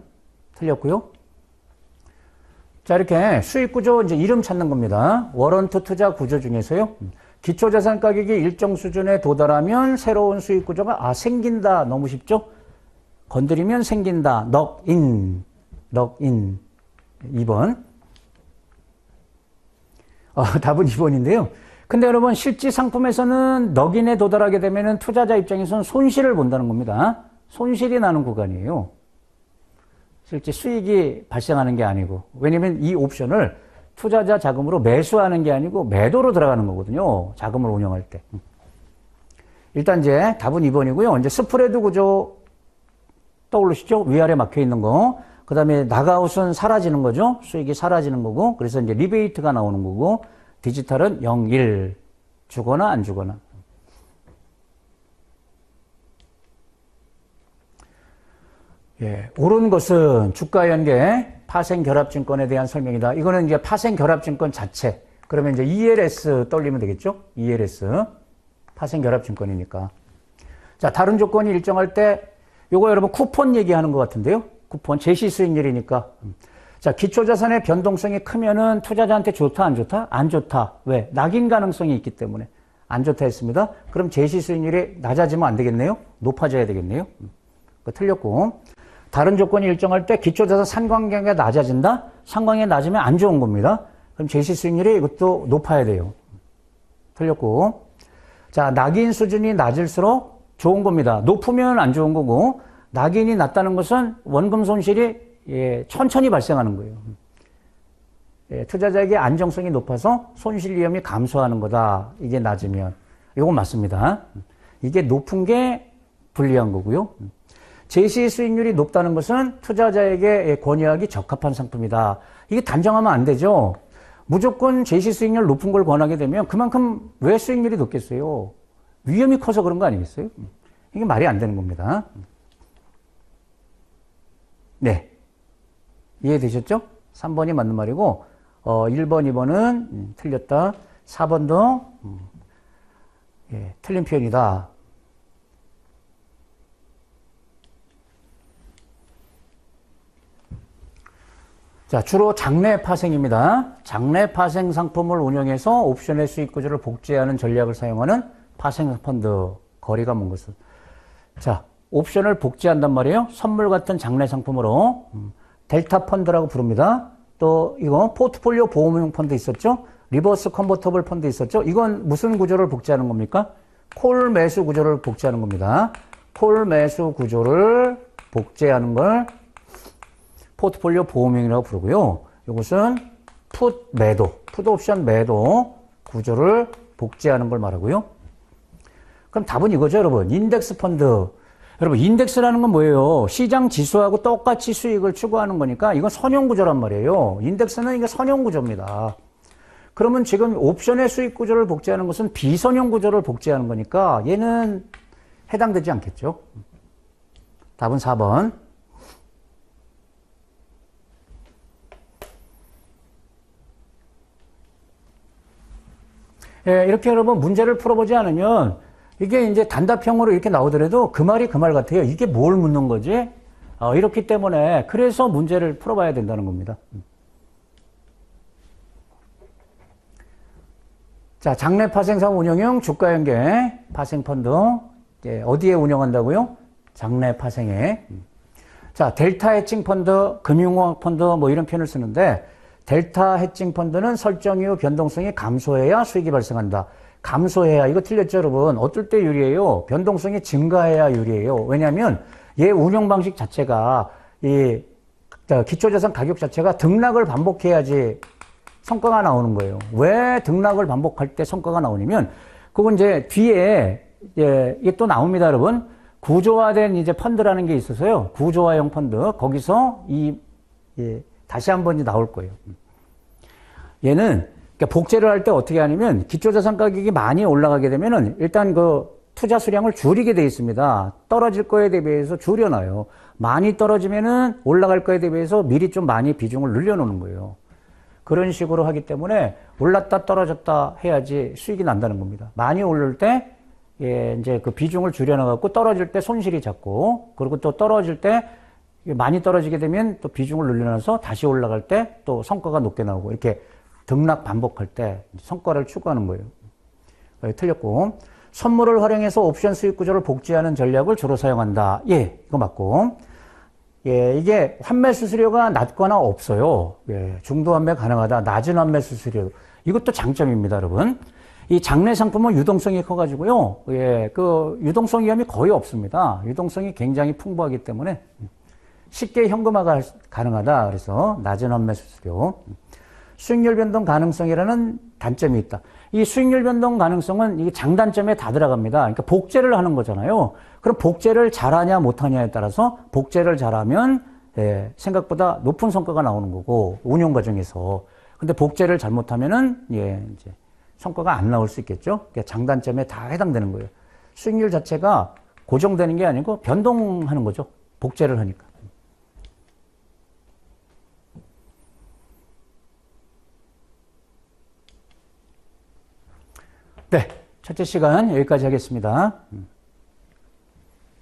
틀렸고요. 자, 이렇게 수익 구조 이제 이름 찾는 겁니다. 워런트 투자 구조 중에서요. 기초자산 가격이 일정 수준에 도달하면 새로운 수익 구조가 생긴다. 너무 쉽죠? 건드리면 생긴다. 넉인. 2번. 답은 2번인데요. 근데 여러분 실제 상품에서는 넉인에 도달하게 되면 투자자 입장에서는 손실을 본다는 겁니다. 손실이 나는 구간이에요. 실제 수익이 발생하는 게 아니고. 왜냐면 이 옵션을 투자자 자금으로 매수하는 게 아니고 매도로 들어가는 거거든요. 자금을 운영할 때. 일단 이제 답은 2번이고요. 이제 스프레드 구조 떠오르시죠? 위아래 막혀 있는 거. 그 다음에 나가웃은 사라지는 거죠. 수익이 사라지는 거고. 그래서 이제 리베이트가 나오는 거고. 디지털은 0, 1. 주거나 안 주거나. 예, 옳은 것은 주가 연계 파생 결합증권에 대한 설명이다. 이거는 이제 파생 결합증권 자체. 그러면 이제 ELS 떠올리면 되겠죠? ELS. 파생 결합증권이니까. 자, 다른 조건이 일정할 때 요거 여러분 쿠폰 얘기하는 것 같은데요. 쿠폰 제시 수익률이니까. 자, 기초자산의 변동성이 크면은 투자자한테 좋다, 안 좋다? 안 좋다. 왜? 낙인 가능성이 있기 때문에 안 좋다 했습니다. 그럼 제시 수익률이 낮아지면 안 되겠네요. 높아져야 되겠네요. 그거 틀렸고. 다른 조건이 일정할 때 기초자산 상관관계가 낮아진다? 상관관계가 낮으면 안 좋은 겁니다. 그럼 제시 수익률이 이것도 높아야 돼요. 틀렸고. 자, 낙인 수준이 낮을수록 좋은 겁니다. 높으면 안 좋은 거고, 낙인이 낮다는 것은 원금 손실이 천천히 발생하는 거예요. 투자자에게 안정성이 높아서 손실 위험이 감소하는 거다. 이게 낮으면. 이건 맞습니다. 이게 높은 게 불리한 거고요. 제시 수익률이 높다는 것은 투자자에게 권유하기 적합한 상품이다. 이게 단정하면 안 되죠. 무조건 제시 수익률 높은 걸 권하게 되면 그만큼 왜 수익률이 높겠어요? 위험이 커서 그런 거 아니겠어요? 이게 말이 안 되는 겁니다. 네. 이해되셨죠? 3번이 맞는 말이고, 1번, 2번은 틀렸다. 4번도 틀린 표현이다. 자, 주로 장내 파생입니다. 장내 파생 상품을 운영해서 옵션의 수익 구조를 복제하는 전략을 사용하는 파생 펀드. 거리가 먼 것은. 자, 옵션을 복제한단 말이에요. 선물 같은 장내 상품으로. 델타 펀드라고 부릅니다. 또 이거 포트폴리오 보험용 펀드 있었죠? 리버스 컨버터블 펀드 있었죠? 이건 무슨 구조를 복제하는 겁니까? 콜 매수 구조를 복제하는 겁니다. 콜 매수 구조를 복제하는 걸 포트폴리오 보험용이라고 부르고요. 이것은 풋 매도, 풋 옵션 매도 구조를 복제하는 걸 말하고요. 그럼 답은 이거죠, 여러분. 인덱스 펀드. 여러분, 인덱스라는 건 뭐예요? 시장 지수하고 똑같이 수익을 추구하는 거니까 이건 선형 구조란 말이에요. 인덱스는 이게 선형 구조입니다. 그러면 지금 옵션의 수익 구조를 복제하는 것은 비선형 구조를 복제하는 거니까 얘는 해당되지 않겠죠. 답은 4번. 예, 이렇게 여러분 문제를 풀어보지 않으면 이게 이제 단답형으로 이렇게 나오더라도 그 말이 그 말 같아요. 이게 뭘 묻는 거지? 이렇기 때문에 그래서 문제를 풀어봐야 된다는 겁니다. 자, 장내 파생사업 운영형 주가연계 파생펀드. 어디에 운영한다고요? 장내 파생에. 자, 델타 해칭 펀드, 금융공학 펀드 뭐 이런 표현을 쓰는데 델타 해칭 펀드는 설정 이후 변동성이 감소해야 수익이 발생한다. 감소해야. 이거 틀렸죠, 여러분? 어떨 때 유리해요? 변동성이 증가해야 유리해요. 왜냐하면 얘 운영 방식 자체가 이 기초자산 가격 자체가 등락을 반복해야지 성과가 나오는 거예요. 왜 등락을 반복할 때 성과가 나오냐면 그건 이제 뒤에 이게 또 나옵니다, 여러분. 구조화된 이제 펀드라는 게 있어서요. 구조화형 펀드. 거기서 다시 한번 나올 거예요. 얘는 그러니까 복제를 할 때 어떻게 하냐면 기초자산 가격이 많이 올라가게 되면은 일단 그 투자 수량을 줄이게 돼 있습니다. 떨어질 거에 대비해서 줄여놔요. 많이 떨어지면은 올라갈 거에 대비해서 미리 좀 많이 비중을 늘려놓는 거예요. 그런 식으로 하기 때문에 올랐다 떨어졌다 해야지 수익이 난다는 겁니다. 많이 오를 때 예, 이제 그 비중을 줄여놔갖고 떨어질 때 손실이 작고, 그리고 또 떨어질 때 많이 떨어지게 되면 또 비중을 늘려놔서 다시 올라갈 때 또 성과가 높게 나오고, 이렇게 등락 반복할 때 성과를 추구하는 거예요. 틀렸고, 선물을 활용해서 옵션 수익 구조를 복제하는 전략을 주로 사용한다. 예, 이거 맞고. 예, 이게 환매 수수료가 낮거나 없어요. 예, 중도 환매 가능하다. 낮은 환매 수수료. 이것도 장점입니다, 여러분. 이 장내 상품은 유동성이 커가지고요. 예, 그 유동성 위험이 거의 없습니다. 유동성이 굉장히 풍부하기 때문에 쉽게 현금화가 가능하다. 그래서 낮은 환매 수수료. 수익률 변동 가능성이라는 단점이 있다. 이 수익률 변동 가능성은 이 장단점에 다 들어갑니다. 그러니까 복제를 하는 거잖아요. 그럼 복제를 잘하냐 못하냐에 따라서 복제를 잘하면 예, 생각보다 높은 성과가 나오는 거고, 운용 과정에서. 근데 복제를 잘못하면은 예, 이제 성과가 안 나올 수 있겠죠. 그러니까 장단점에 다 해당되는 거예요. 수익률 자체가 고정되는 게 아니고 변동하는 거죠. 복제를 하니까. 네, 첫째 시간 여기까지 하겠습니다.